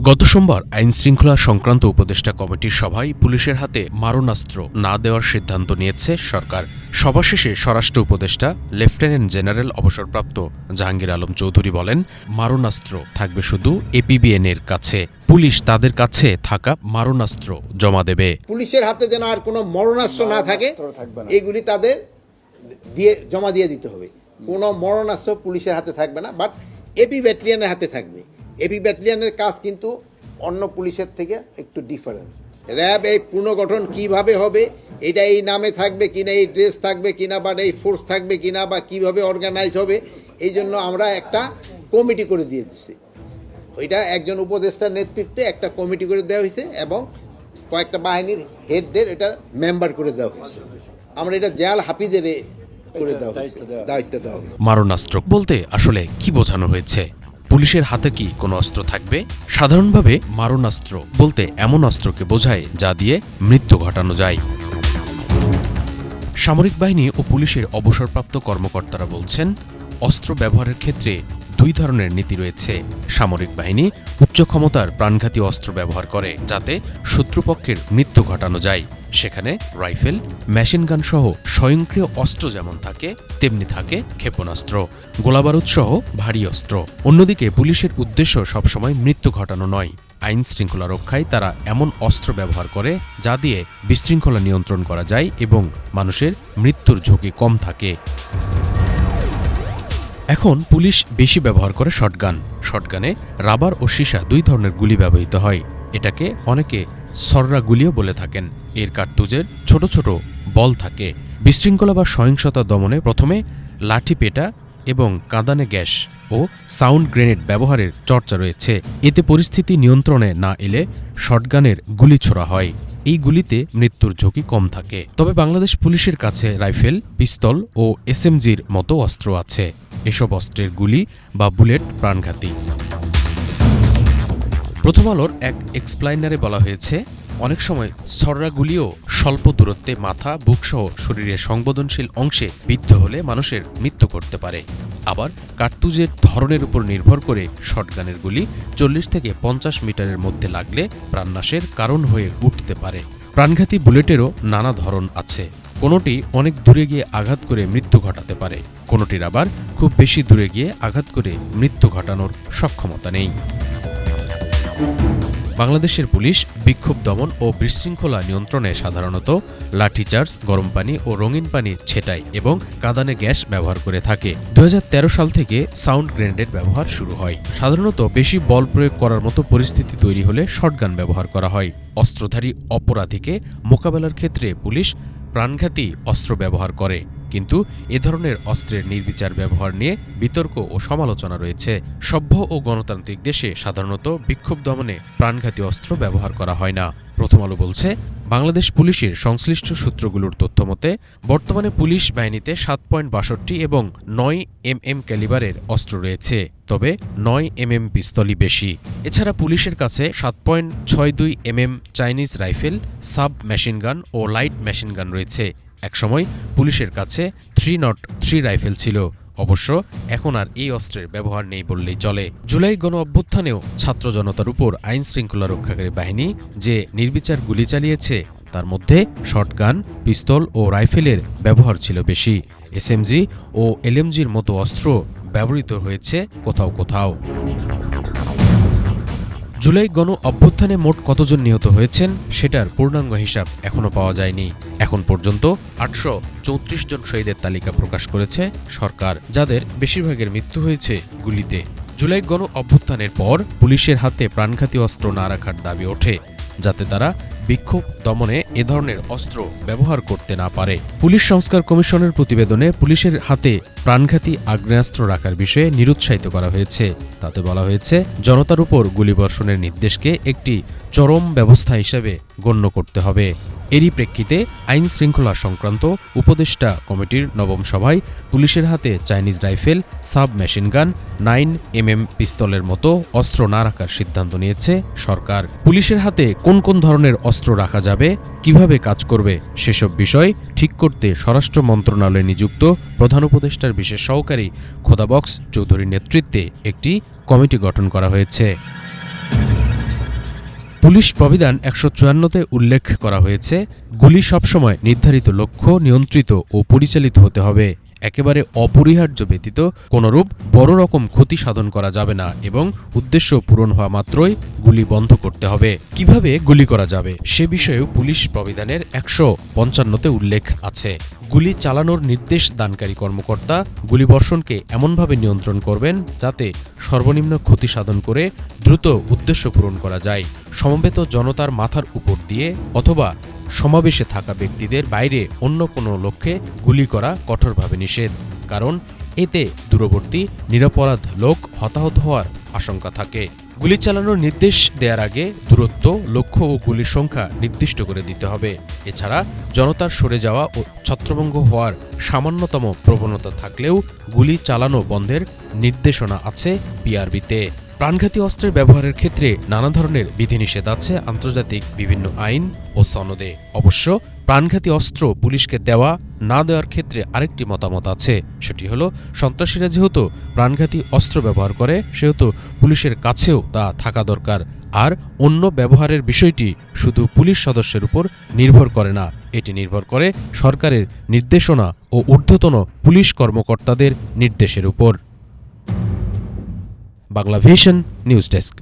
গত সোমবার আইনশৃঙ্খলা সংক্রান্ত উপদেষ্টা কমিটির সভায় পুলিশের হাতে মারণাস্ত্র না দেওয়ার সিদ্ধান্ত নিয়েছে সরকার। সভা শেষে স্বরাষ্ট্র উপদেষ্টা লেফটেন্যান্ট জেনারেল অবসরপ্রাপ্ত জাহাঙ্গীর আলম চৌধুরী বলেন, মারণাস্ত্র থাকবে শুধু এপিবিএনের কাছে। পুলিশ তাদের কাছে থাকা মারণাস্ত্র জমা দেবে। পুলিশের হাতে যেন আর কোনো মরণাস্ত্র না থাকে, এগুলি তাদের জমা দিয়ে দিতে হবে। কোনো মরণাস্ত্র পুলিশের হাতে থাকবে না, বাট এপি ব্যাটালিয়নের হাতে থাকবে। এপি ব্যাটালিয়নের কাজ কিন্তু অন্য পুলিশের থেকে একটু ডিফারেন্ট। র্যাব এই পুনর্গঠন কিভাবে হবে, এটা এই নামে থাকবে কিনা, এই ড্রেস থাকবে কিনা, বা এই ফোর্স থাকবে কিনা, বা কিভাবে অর্গানাইজ হবে, এই জন্য আমরা একটা কমিটি করে দিয়ে দিচ্ছি। ওইটা একজন উপদেষ্টার নেতৃত্বে একটা কমিটি করে দেওয়া হয়েছে এবং কয়েকটা বাহিনীর হেডদের এটা মেম্বার করে দেওয়া হয়েছে। আমরা এটা জেল হাফিজের করে দেওয়া হয়েছে, দায়িত্ব দেওয়া হয়েছে। মারণাস্ত্র বলতে আসলে কি বোঝানো হয়েছে? পুলিশের হাতে কি কোনো অস্ত্র থাকবে? সাধারণভাবে মারণাস্ত্র বলতে এমন অস্ত্রকে বোঝায় যা দিয়ে মৃত্যু ঘটানো যায়। সামরিক বাহিনী ও পুলিশের অবসরপ্রাপ্ত কর্মকর্তারা বলছেন, অস্ত্র ব্যবহারের ক্ষেত্রে দুই ধরনের নীতি রয়েছে। সামরিক বাহিনী উচ্চ ক্ষমতার প্রাণঘাতী অস্ত্র ব্যবহার করে যাতে শত্রুপক্ষের মৃত্যু ঘটানো যায়। সেখানে রাইফেল, মেশিনগান সহ স্বয়ংক্রিয় অস্ত্র যেমন থাকে, তেমনি থাকে ক্ষেপণাস্ত্র, গোলাবারুদ সহ ভারী অস্ত্র। অন্যদিকে পুলিশের উদ্দেশ্য সবসময় মৃত্যু ঘটানো নয়। আইন শৃঙ্খলা রক্ষায় তারা এমন অস্ত্র ব্যবহার করে যা দিয়ে বিশৃঙ্খলা নিয়ন্ত্রণ করা যায় এবং মানুষের মৃত্যুর ঝুঁকি কম থাকে। এখন পুলিশ বেশি ব্যবহার করে শটগান। শটগানে রাবার ও সীসা দুই ধরনের গুলি ব্যবহৃত হয়। এটাকে অনেকে সররা গুলিও বলে থাকেন। এর কার্তুজের ছোট ছোট বল থাকে। বিশৃঙ্খলা বা সহিংসতা দমনে প্রথমে লাঠি পেটা এবং কাঁদানে গ্যাস ও সাউন্ড গ্রেনেড ব্যবহারের চর্চা রয়েছে। এতে পরিস্থিতি নিয়ন্ত্রণে না এলে শটগানের গুলি ছোড়া হয়। এই গুলিতে মৃত্যুর ঝুঁকি কম থাকে। তবে বাংলাদেশ পুলিশের কাছে রাইফেল, পিস্তল ও এসএমজির মতো অস্ত্র আছে। এসব অস্ত্রের গুলি বা বুলেট প্রাণঘাতী। প্রথম আলোর এক এক্সপ্লাইনারে বলা হয়েছে, অনেক সময় ছররা গুলিও স্বল্প দূরত্বে মাথা, বুকসহ শরীরের সংবেদনশীল অংশে বিদ্ধ হলে মানুষের মৃত্যু করতে পারে। আবার কার্তুজের ধরনের উপর নির্ভর করে শটগানের গুলি 40 থেকে 50 মিটারের মধ্যে লাগলে প্রাণনাশের কারণ হয়ে উঠতে পারে। প্রাণঘাতী বুলেটেরও নানা ধরন আছে। কোনোটি অনেক দূরে গিয়ে আঘাত করে মৃত্যু ঘটাতে পারে, কোনোটির আবার খুব বেশি দূরে গিয়ে আঘাত করে মৃত্যু ঘটানোর সক্ষমতা নেই। বাংলাদেশের পুলিশ বিক্ষোভ দমন ও বিশৃঙ্খলা নিয়ন্ত্রণে সাধারণত লাঠিচার্জ, গরম পানি ও রঙিন পানি ছেটায় এবং কাঁদানে গ্যাস ব্যবহার করে থাকে। 2013 সাল থেকে সাউন্ড গ্রেনেডের ব্যবহার শুরু হয়। সাধারণত বেশি বল প্রয়োগ করার মতো পরিস্থিতি তৈরি হলে শটগান ব্যবহার করা হয়। অস্ত্রধারী অপরাধীকে মোকাবেলার ক্ষেত্রে পুলিশ প্রাণঘাতী অস্ত্র ব্যবহার করে, কিন্তু এ ধরনের অস্ত্রের নির্বিচার ব্যবহার নিয়ে বিতর্ক ও সমালোচনা রয়েছে। সভ্য ও গণতান্ত্রিক দেশে সাধারণত বিক্ষোভ দমনে প্রাণঘাতী অস্ত্র ব্যবহার করা হয় না। প্রথম আলো বলছে, বাংলাদেশ পুলিশের সংশ্লিষ্ট সূত্রগুলোর তথ্যমতে বর্তমানে পুলিশ বাহিনীতে 7.62 এবং 9 mm ক্যালিবারের অস্ত্র রয়েছে, তবে 9 mm পিস্তলই বেশি। এছাড়া পুলিশের কাছে 7.62 mm Chinese rifle, sub machine gun ও লাইট মেশিনগান রয়েছে। একসময় পুলিশের কাছে 303 রাইফেল ছিল। অবশ্য এখন আর এই অস্ত্রের ব্যবহার নেই বললেই চলে। জুলাই গণ অভ্যুত্থানেও ছাত্র জনতার উপর আইন শৃঙ্খলা রক্ষাকারী বাহিনী যে নির্বিচার গুলি চালিয়েছে, তার মধ্যে শটগান, পিস্তল ও রাইফেলের ব্যবহার ছিল বেশি। এসএমজি ও এলএমজির মতো অস্ত্র ব্যবহৃত হয়েছে কোথাও কোথাও। জুলাই গণ অভ্যুত্থানে মোট কতজন নিহত হয়েছেন সেটার পূর্ণাঙ্গ হিসাব এখনও পাওয়া যায়নি। এখন পর্যন্ত 834 জন শহীদের তালিকা প্রকাশ করেছে সরকার, যাদের বেশিরভাগের মৃত্যু হয়েছে গুলিতে। জুলাই গণ অভ্যুত্থানের পর পুলিশের হাতে প্রাণঘাতী অস্ত্র না রাখার দাবি ওঠে, যাতে তারা বিক্ষোভ দমনে এ ধরনের অস্ত্র ব্যবহার করতে না পারে। পুলিশ সংস্কার কমিশনের প্রতিবেদনে পুলিশের হাতে প্রাণঘাতী আগ্নেয়াস্ত্র রাখার বিষয়ে নিরুৎসাহিত করা হয়েছে। তাতে বলা হয়েছে, জনতার উপর গুলিবর্ষণের নির্দেশকে একটি চরম ব্যবস্থা হিসেবে গণ্য করতে হবে। এরই প্রেক্ষিতে আইন শৃঙ্খলা সংক্রান্ত উপদেষ্টা কমিটির নবম সভায় পুলিশের হাতে Chinese rifle, sub machine gun, 9 mm পিস্তলের মতো অস্ত্র না রাখার সিদ্ধান্ত নিয়েছে সরকার। পুলিশের হাতে কোন কোন ধরনের অস্ত্র রাখা যাবে, কিভাবে কাজ করবে, সেসব বিষয় ঠিক করতে স্বরাষ্ট্র মন্ত্রণালয়ে নিযুক্ত প্রধান উপদেষ্টার বিশেষ সহকারী খোদাবক্স চৌধুরীর নেতৃত্বে একটি কমিটি গঠন করা হয়েছে। পুলিশ প্রবিধান ১৫৪তে উল্লেখ করা হয়েছে, গুলি সবসময় নির্ধারিত লক্ষ্য, নিয়ন্ত্রিত ও পরিচালিত হতে হবে। একেবারে অপরিহার্য ব্যতীত কোনরূপ বড় রকম ক্ষতি সাধন করা যাবে না এবং উদ্দেশ্য পূরণ হওয়া মাত্রই গুলি বন্ধ করতে হবে। কিভাবে গুলি করা যাবে সে বিষয়েও পুলিশ প্রবিধানের ১৫৫তে উল্লেখ আছে। গুলি চালানোর নির্দেশ দানকারী কর্মকর্তা গুলিবর্ষণকে এমনভাবে নিয়ন্ত্রণ করবেন যাতে সর্বনিম্ন ক্ষতি সাধন করে দ্রুত উদ্দেশ্য পূরণ করা যায়। সমবেত জনতার মাথার উপর দিয়ে অথবা সমাবেশে থাকা ব্যক্তিদের বাইরে অন্য কোনো লক্ষ্যে গুলি করা কঠোরভাবে নিষেধ, কারণ এতে দূরবর্তী নিরপরাধ লোক হতাহত হওয়ার আশঙ্কা থাকে। গুলি চালানোর নির্দেশ দেওয়ার আগে দূরত্ব, লক্ষ্য ও গুলির সংখ্যা নির্দিষ্ট করে দিতে হবে। এছাড়া জনতার সরে যাওয়া ও ছত্রভঙ্গ হওয়ার সামান্যতম প্রবণতা থাকলেও গুলি চালানো বন্ধের নির্দেশনা আছে পিআরবিতে। প্রাণঘাতী অস্ত্রের ব্যবহারের ক্ষেত্রে নানা ধরনের বিধিনিষেধ আছে আন্তর্জাতিক বিভিন্ন আইন ও সনদে। অবশ্য প্রাণঘাতী অস্ত্র পুলিশকে দেওয়া না দেওয়ার ক্ষেত্রে আরেকটি মতামত আছে, সেটি হলো সন্ত্রাসীরা যেহেতু প্রাণঘাতী অস্ত্র ব্যবহার করে সেহেতু পুলিশের কাছেও তা থাকা দরকার। আর অন্য ব্যবহারের বিষয়টি শুধু পুলিশ সদস্যের উপর নির্ভর করে না, এটি নির্ভর করে সরকারের নির্দেশনা ও ঊর্ধ্বতন পুলিশ কর্মকর্তাদের নির্দেশের উপর। Banglavision news desk.